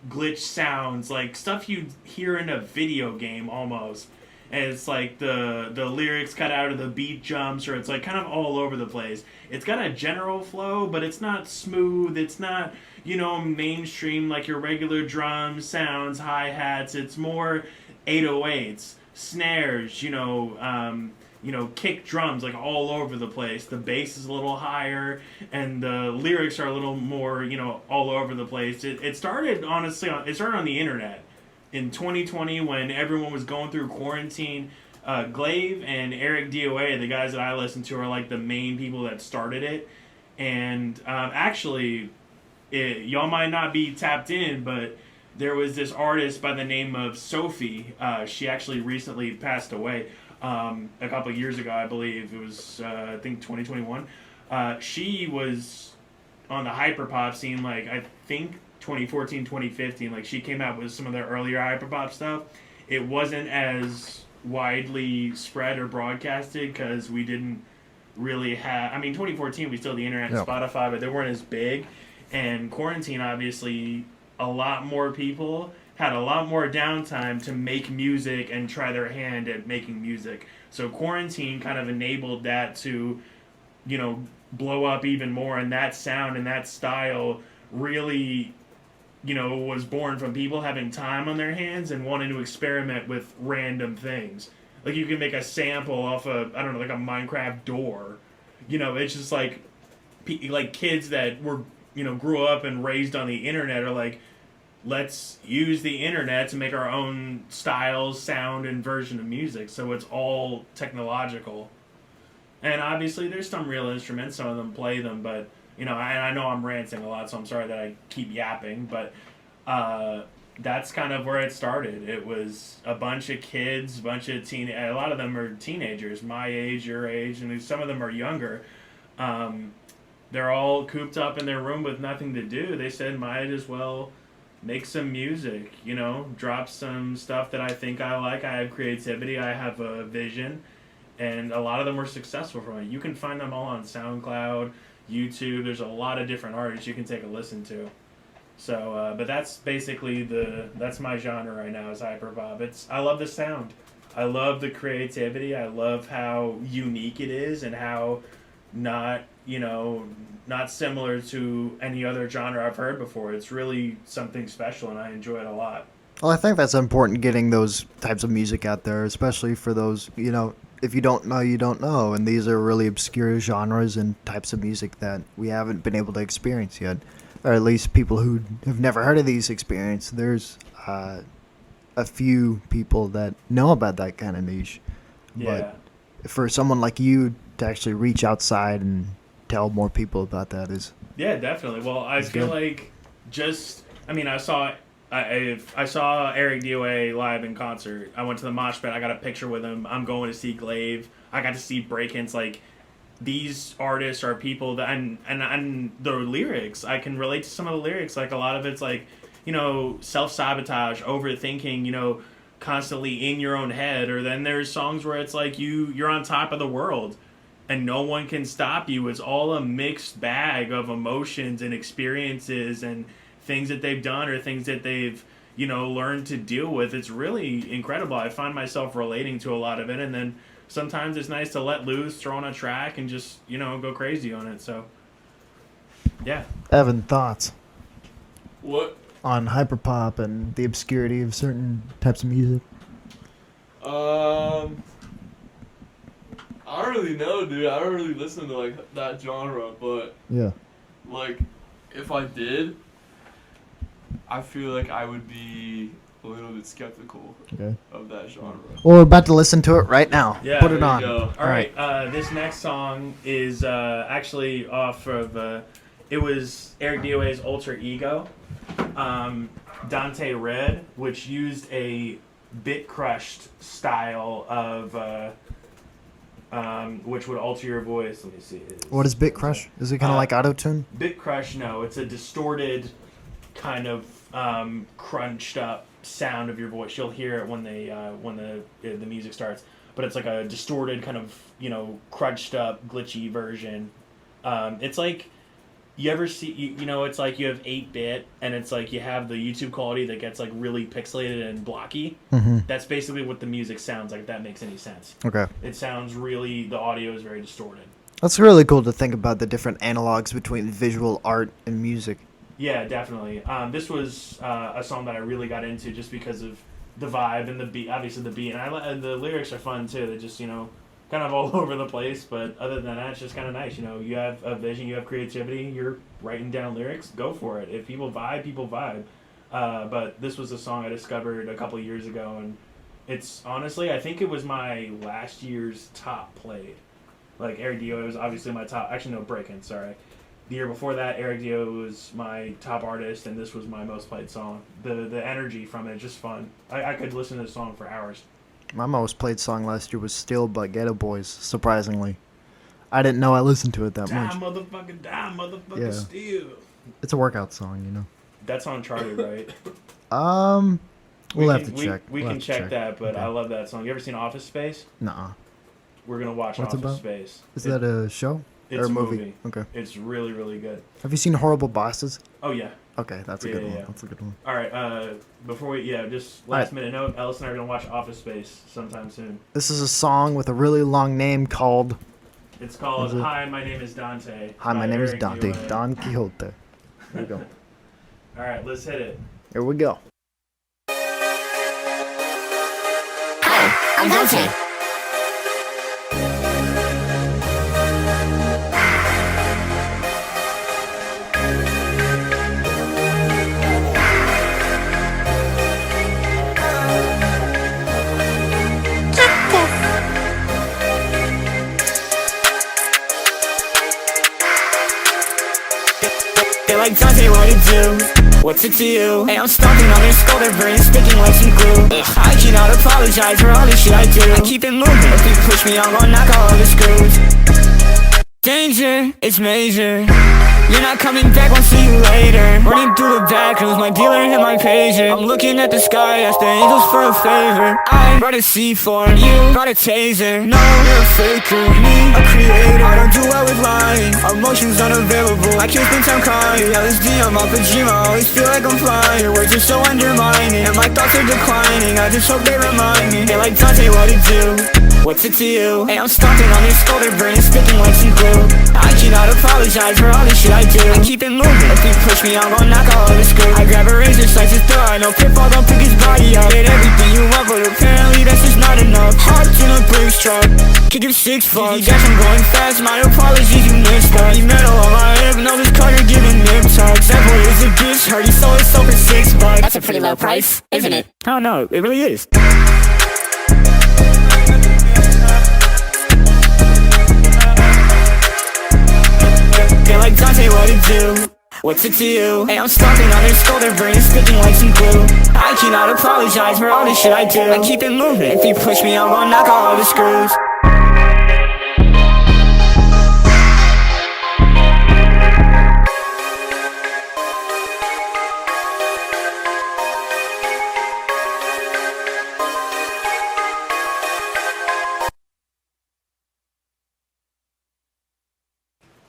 glitch sounds, like stuff you'd hear in a video game almost. And it's like the lyrics cut out of the beat jumps, or it's like kind of all over the place. It's got a general flow, but it's not smooth. It's not, mainstream like your regular drums, sounds, hi-hats. It's more 808s, snares, kick drums like all over the place. The bass is a little higher, and the lyrics are a little more, all over the place. It started, honestly, on the internet. In 2020, when everyone was going through quarantine, Glaive and Eric DOA, the guys that I listen to, are like the main people that started it. And actually, y'all might not be tapped in, but there was this artist by the name of Sophie. She actually recently passed away a couple of years ago, I believe. It was, I think, 2021. She was on the hyperpop scene, like, I think 2014, 2015. Like, she came out with some of their earlier hyperpop stuff. It wasn't as widely spread or broadcasted because we didn't really had. I mean, 2014 we still had the internet and Yeah. Spotify, but they weren't as big. And quarantine, obviously, a lot more people had a lot more downtime to make music and try their hand at making music. So quarantine kind of enabled that to, you know, blow up even more, and that sound and that style really, you know, was born from people having time on their hands and wanting to experiment with random things. Like you can make a sample off a, I don't know, like a Minecraft door. You know, it's just like kids that were, you know, grew up and raised on the internet are like, let's use the internet to make our own styles, sound, and version of music. So it's all technological. And obviously there's some real instruments, some of them play them, but, you know, I know I'm ranting a lot, so I'm sorry that I keep yapping, but that's kind of where it started. It was a bunch of kids, a lot of them are teenagers, my age, your age, and some of them are younger. They're all cooped up in their room with nothing to do. They said, might as well make some music, you know, drop some stuff that I think I like. I have creativity, I have a vision, and a lot of them were successful from it. You can find them all on SoundCloud, YouTube. There's a lot of different artists you can take a listen to. So, but that's basically that's my genre right now is hyperpop. I love the sound. I love the creativity. I love how unique it is and how not similar to any other genre I've heard before. It's really something special, and I enjoy it a lot. Well, I think that's important, getting those types of music out there, especially for those, you know, if you don't know, you don't know. And these are really obscure genres and types of music that we haven't been able to experience yet. Or at least people who have never heard of these experiences. There's a few people that know about that kind of niche. Yeah. But for someone like you to actually reach outside and tell more people about that is... Yeah, definitely. Well, I feel like I saw Eric DOA live in concert. I went to the mosh pit. I got a picture with him. I'm going to see Glaive. I got to see Break-Ins. Like, these artists are people that, and the lyrics, I can relate to some of the lyrics. Like, a lot of it's like, you know, self-sabotage, overthinking, you know, constantly in your own head. Or then there's songs where it's like you're on top of the world and no one can stop you. It's all a mixed bag of emotions and experiences and things that they've done or things that they've, you know, learned to deal with. It's really incredible. I find myself relating to a lot of it, and then sometimes it's nice to let loose, throw on a track, and just, you know, go crazy on it. So, yeah. Evan, thoughts What? on hyperpop and the obscurity of certain types of music? I don't really know, dude. I don't really listen to like that genre, but Yeah. like if I did, I feel like I would be a little bit skeptical Okay. of that genre. Well, we're about to listen to it right now. Yeah, Put it there you on. go. All right. This next song is actually off of it was Eric DOA's Alter Ego, Dante Red, which used a bit crushed style of which would alter your voice. Let me see. What is Bit Crush? Is it kind of like auto-tune? Bit crush? No, it's a distorted kind of crunched up sound of your voice. You'll hear it when the music starts, but it's like a distorted kind of, you know, crunched up glitchy version. It's like, you ever see, you know, it's like you have 8-bit and it's like you have the YouTube quality that gets like really pixelated and blocky. Mm-hmm. That's basically what the music sounds like, if that makes any sense. Okay. It sounds really, the audio is very distorted. That's really cool to think about the different analogs between visual art and music. Yeah, definitely. This was a song that I really got into just because of the vibe and the beat, obviously the beat. And the lyrics are fun too. They're just, you know, kind of all over the place. But other than that, it's just kind of nice. You know, you have a vision, you have creativity, you're writing down lyrics, go for it. If people vibe, people vibe. But this was a song I discovered a couple years ago. And it's honestly, I think it was my last year's top played. Like, Eric Dio was obviously my top. Actually, no, Break-In, sorry. The year before that, Eric Dio was my top artist, and this was my most played song. The energy from it is just fun. I could listen to this song for hours. My most played song last year was Still by Ghetto Boys, surprisingly. I didn't know I listened to it that Die, much. motherfucker, Yeah. steal. It's a workout song, you know. That's on Charted, right? We'll have to check. We We'll can have to check that, but Okay. I love that song. You ever seen Office Space? Nuh-uh. we're gonna watch What's it Office about? Space. Is that a show It's or a a movie? movie. Okay. It's really, really good. Have you seen Horrible Bosses? Oh yeah. Okay, that's a Yeah, good yeah, one. yeah. That's a good one. All right. Before we just last minute note. Ellis and I are gonna watch Office Space sometime soon. This is a song with a really long name called It's called Is it? "Hi, My Name Is Dante." Hi, my by name is Eric Dante. Dewey. Don Quixote. Here we go. All right, let's hit it. Here we go. I'm Dante. They're like, Dante, what it do? What's it to you? Hey, I'm stomping on their skull, their brains sticking like some glue. I cannot apologize for all the shit I do. I keep it moving, if you push me, I'm gonna knock out all the screws. Danger, it's major. You're not coming back, won't see you later. Running through the back rooms, my dealer hit my pager. I'm looking at the sky, ask the angels for a favor. I brought a C4, you brought a taser. No, you're a faker, me, a creator. I don't do well with lying, emotions unavailable. I can't spend time crying, LSD on my pajama. I always feel like I'm flying, your words are so undermining, and my thoughts are declining, I just hope they remind me. They're like, Dante, what it do? What's it to you? Hey, I'm stomping on their skull, their brains sticking like some glue. I cannot apologize for all the shit I do. I keep it moving, if you push me, I'm gonna knock out all the screws. I grab a razor, slice his throat, I know Pitfall don't pick his body up. Did everything you want, but apparently that's just not enough. Hopped in a Brinks truck, could give 6 fucks. Guess I'm going fast, my apologies, you missed that. He metal on my hip, know this Carter giving nip tucks. That boy is a bitch, heard he sold his soul for $6. That's a pretty low price, isn't it? Oh no, it really is. They're like, Dante, what it do? What's it to you? Hey, I'm stomping on their skull, their brains sticking like some glue. I cannot apologize for all the shit I do. I keep it moving, if you push me, I'm gonna knock out all the screws.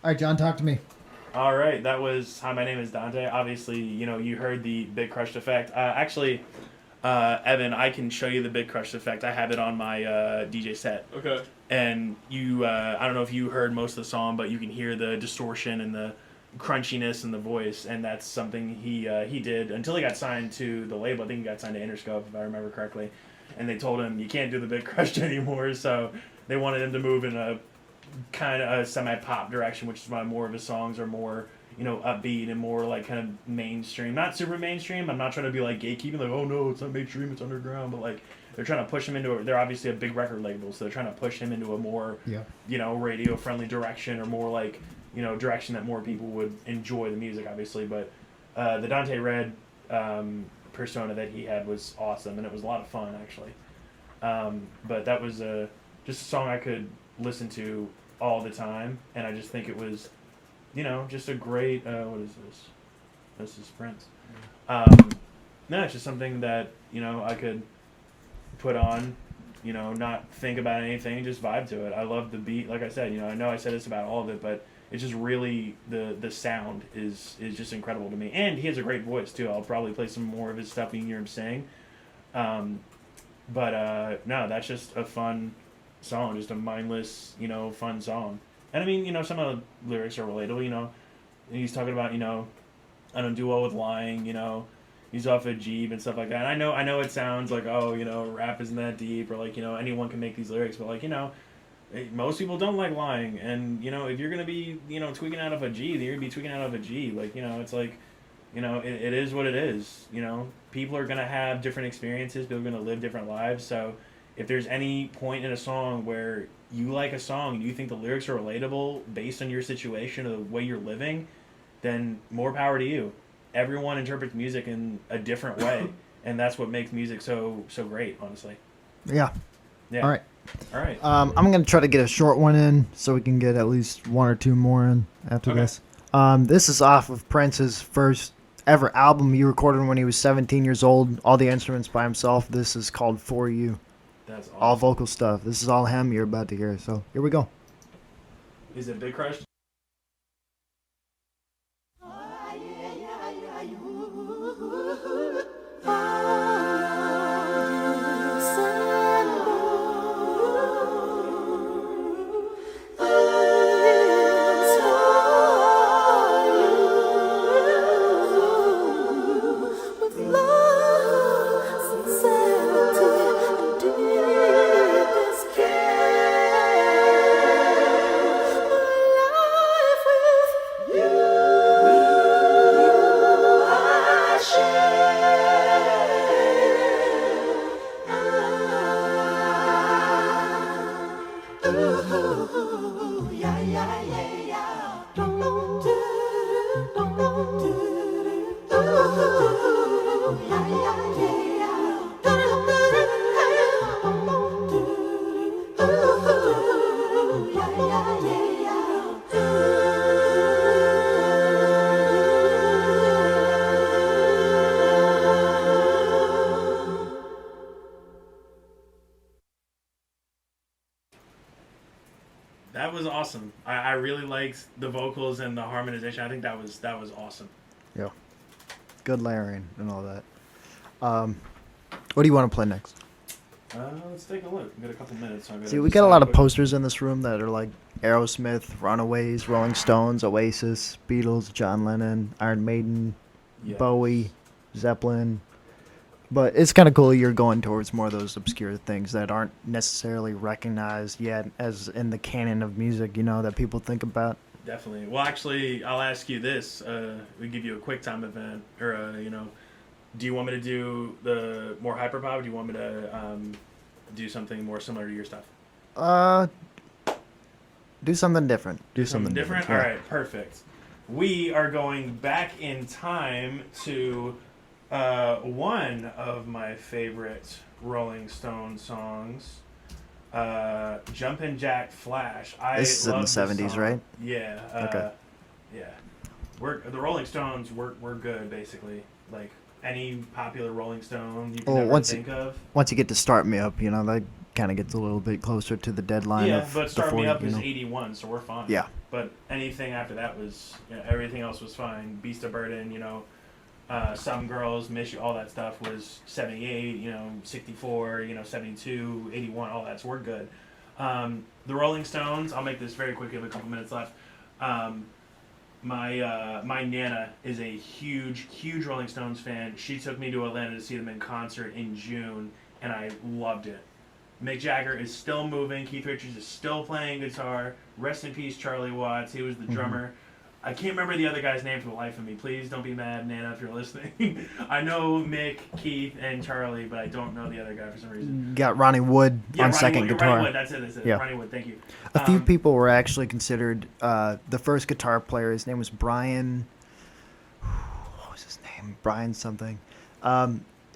All right, John, talk to me. All right, that was "Hi, My Name Is Dante." Obviously, you heard the Big Crushed effect. Actually, Evan, I can show you the Big Crushed effect. I have it on my DJ set. Okay. And I don't know if you heard most of the song, but you can hear the distortion and the crunchiness in the voice, and that's something he did until he got signed to the label. I think he got signed to Interscope, if I remember correctly. And they told him, you can't do the Big Crushed anymore, so they wanted him to move in a kind of a semi-pop direction, which is why more of his songs are more, upbeat and more like kind of mainstream. Not super mainstream. I'm not trying to be like gatekeeping, like, oh no, it's not mainstream, it's underground, but like they're trying to push him into they're obviously a big record label, so they're trying to push him into a more, radio-friendly direction, or more like, direction that more people would enjoy the music, obviously. But the Dante Red persona that he had was awesome, and it was a lot of fun, actually. But that was just a song I could listen to all the time, and I just think it was, just a great, what is this? This is Prince. No, it's just something that, I could put on, not think about anything, just vibe to it. I love the beat. Like I said, I know I said this about all of it, but it's just really, the sound is just incredible to me. And he has a great voice, too. I'll probably play some more of his stuff and you can hear him sing. But no, that's just a fun song, just a mindless, fun song. And I mean, some of the lyrics are relatable, he's talking about, I don't do well with lying, he's off a Jeep and stuff like that. And I know it sounds like, oh, rap isn't that deep, or like, anyone can make these lyrics, but like, most people don't like lying. And, if you're going to be, tweaking out of a G, then you're going to be tweaking out of a G. Like, it's like, it is what it is. People are going to have different experiences. People are going to live different lives. So if there's any point in a song where you like a song and you think the lyrics are relatable based on your situation or the way you're living, then more power to you. Everyone interprets music in a different way, and that's what makes music so great, honestly. Yeah. All right. I'm going to try to get a short one in so we can get at least one or two more in after this. This is off of Prince's first ever album he recorded when he was 17 years old. All the instruments by himself. This is called For You. That's awesome. All vocal stuff. This is all him you're about to hear. So here we go. Is it Big Crush? That was awesome. I really liked the vocals and the harmonization. I think that was awesome. Yeah. Good layering and all that. What do you want to play next? Let's take a look. We got a couple minutes. So See, we got a lot of posters in this room that are like Aerosmith, Runaways, Rolling Stones, Oasis, Beatles, John Lennon, Iron Maiden, Bowie, Zeppelin. But it's kind of cool you're going towards more of those obscure things that aren't necessarily recognized yet as in the canon of music, you know, that people think about. Definitely. Well, actually, I'll ask you this. We give you a quick time event, or, do you want me to do the more hyperpop, or do you want me to do something more similar to your stuff? Do something different. Do something different? Yeah. All right, perfect. We are going back in time to one of my favorite Rolling Stone songs, Jumpin' Jack Flash. This is in the 70s, right? Yeah. Okay. Yeah. The Rolling Stones, we're good, basically. Like, any popular Rolling Stone you can ever think of. Once you get to Start Me Up, you know, that kind of gets a little bit closer to the deadline. Yeah, of but Start Me 40, Up is know. 81, so we're fine. Yeah. But anything after that was, everything else was fine. Beast of Burden, Some Girls, Miss You, all that stuff was 78, 64, 72, 81, all that, so we're good. The Rolling Stones, I'll make this very quick, we have a couple minutes left. My Nana is a huge Rolling Stones fan. She took me to Atlanta to see them in concert in June, and I loved it. Mick Jagger is still moving. Keith Richards is still playing guitar. Rest in peace, Charlie Watts. He was the drummer. I can't remember the other guy's name for the life of me. Please don't be mad, Nana, if you're listening. I know Mick, Keith, and Charlie, but I don't know the other guy for some reason. Got Ronnie Wood on Ronnie second Wood, guitar. Ronnie Wood, that's it. Yeah. Ronnie Wood, thank you. A few people were actually considered the first guitar player. His name was Brian. What was his name? Brian something.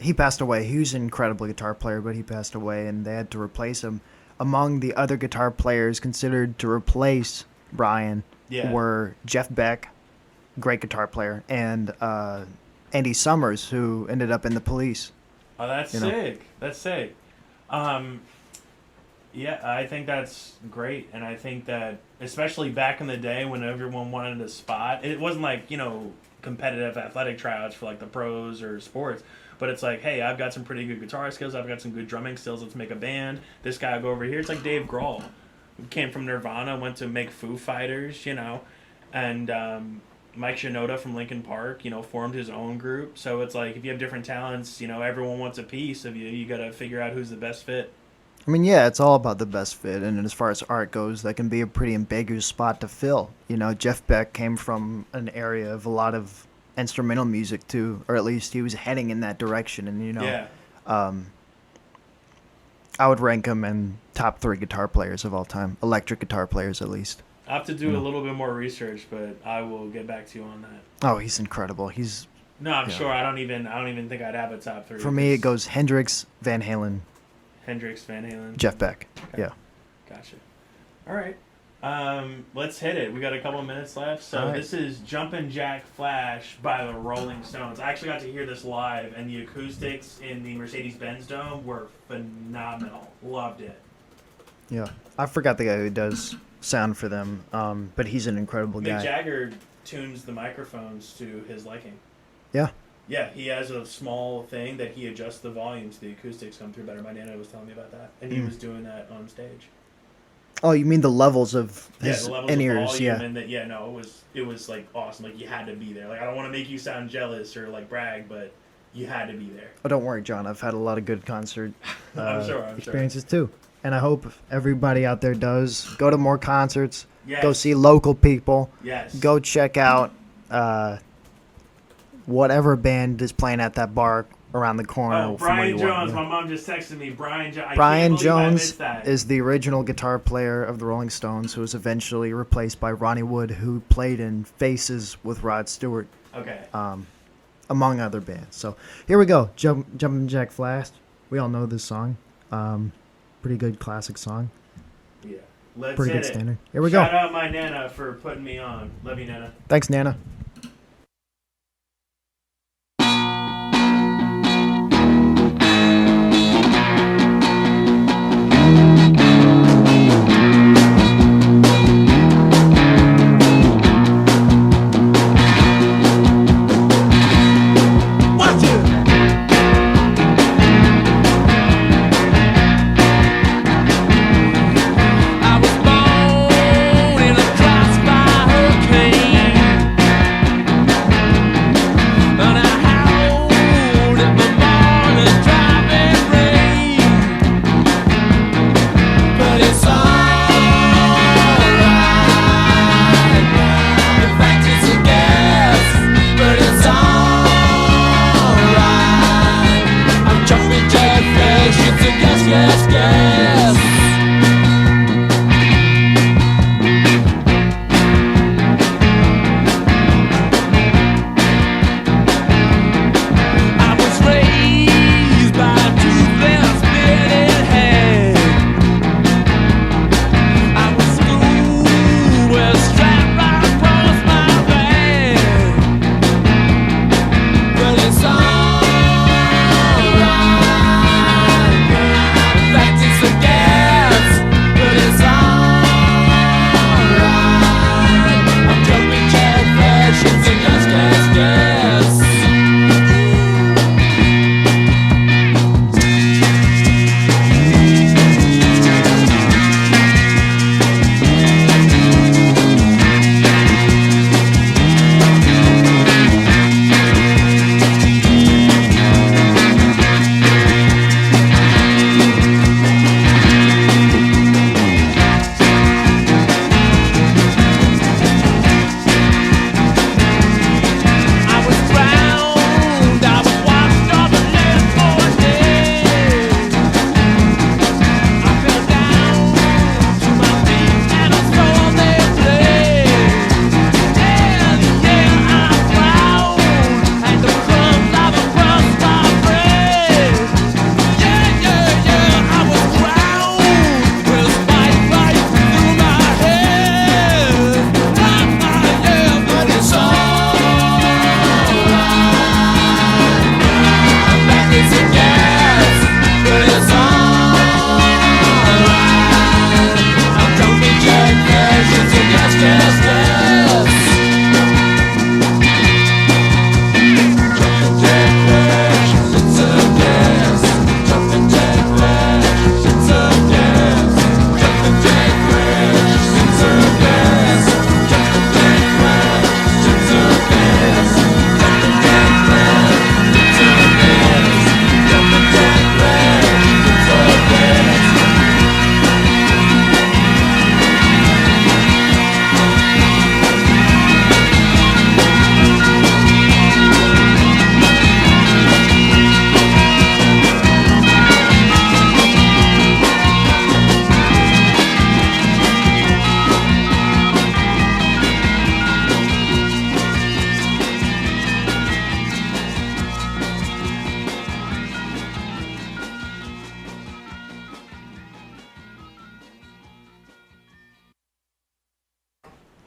He passed away. He was an incredible guitar player, but he passed away, and they had to replace him. Among the other guitar players considered to replace Brian were Jeff Beck, great guitar player, and Andy Summers, who ended up in the Police. Oh, that's sick. That's sick. Yeah, I think that's great, and I think that especially back in the day when everyone wanted a spot, it wasn't like, competitive athletic tryouts for like the pros or sports, but it's like, hey, I've got some pretty good guitar skills, I've got some good drumming skills, let's make a band. This guy will go over here. It's like Dave Grohl, who came from Nirvana, went to make Foo Fighters, and Mike Shinoda from Linkin Park, formed his own group. So it's like, if you have different talents, everyone wants a piece of you. You got to figure out who's the best fit. I mean, yeah, it's all about the best fit, and as far as art goes, that can be a pretty ambiguous spot to fill. Jeff Beck came from an area of a lot of instrumental music too, or at least he was heading in that direction, and I would rank him in top 3 guitar players of all time, electric guitar players at least. I have to do a little bit more research, but I will get back to you on that. Oh, he's incredible. I'm sure. I don't even think I'd have a top 3. For me, it goes Hendrix, Van Halen, Hendrix, Van Halen, Jeff Beck. Okay. Yeah. Gotcha. All right. Let's hit it. We got a couple minutes left. So All right. This is Jumpin' Jack Flash by the Rolling Stones. I actually got to hear this live, and the acoustics in the Mercedes-Benz Dome were phenomenal. Loved it. Yeah, I forgot the guy who does sound for them, but he's an incredible Mick guy. Jagger tunes the microphones to his liking. Yeah. Yeah, he has a small thing that he adjusts the volume so the acoustics come through better. My nana was telling me about that, and he was doing that on stage. Oh, you mean the levels of Yeah, his the levels in-ears, of volume, yeah. and it was like awesome. Like you had to be there. Like I don't want to make you sound jealous or like brag, but you had to be there. Oh, don't worry, John. I've had a lot of good concert I'm sure. experiences too. And I hope everybody out there does. Go to more concerts. Yes. Go see local people. Yes. Go check out whatever band is playing at that bar around the corner. Oh, from where Brian you Jones. want. My mom just texted me. Brian Jones. Brian Jones is the original guitar player of the Rolling Stones, who was eventually replaced by Ronnie Wood, who played in Faces with Rod Stewart, Okay. among other bands. So here we go. Jumpin' Jack Flash. We all know this song. Pretty good classic song. Yeah. Let's Pretty hit good it. standard. Here we Shout go. out my Nana for putting me on. Love you, Nana. Thanks, Nana. Watch it. I was born in a crossfire hurricane.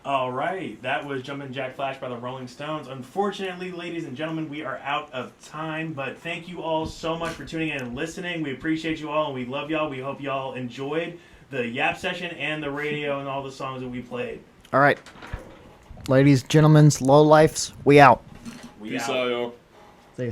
All right, that was Jumpin' Jack Flash by the Rolling Stones. Unfortunately, ladies and gentlemen, we are out of time, but thank you all so much for tuning in and listening. We appreciate you all, and we love y'all. We hope y'all enjoyed the Yap session and the radio and all the songs that we played. All right. Ladies, gentlemen, low lifes, we out. We Peace out. out, y'all. See ya.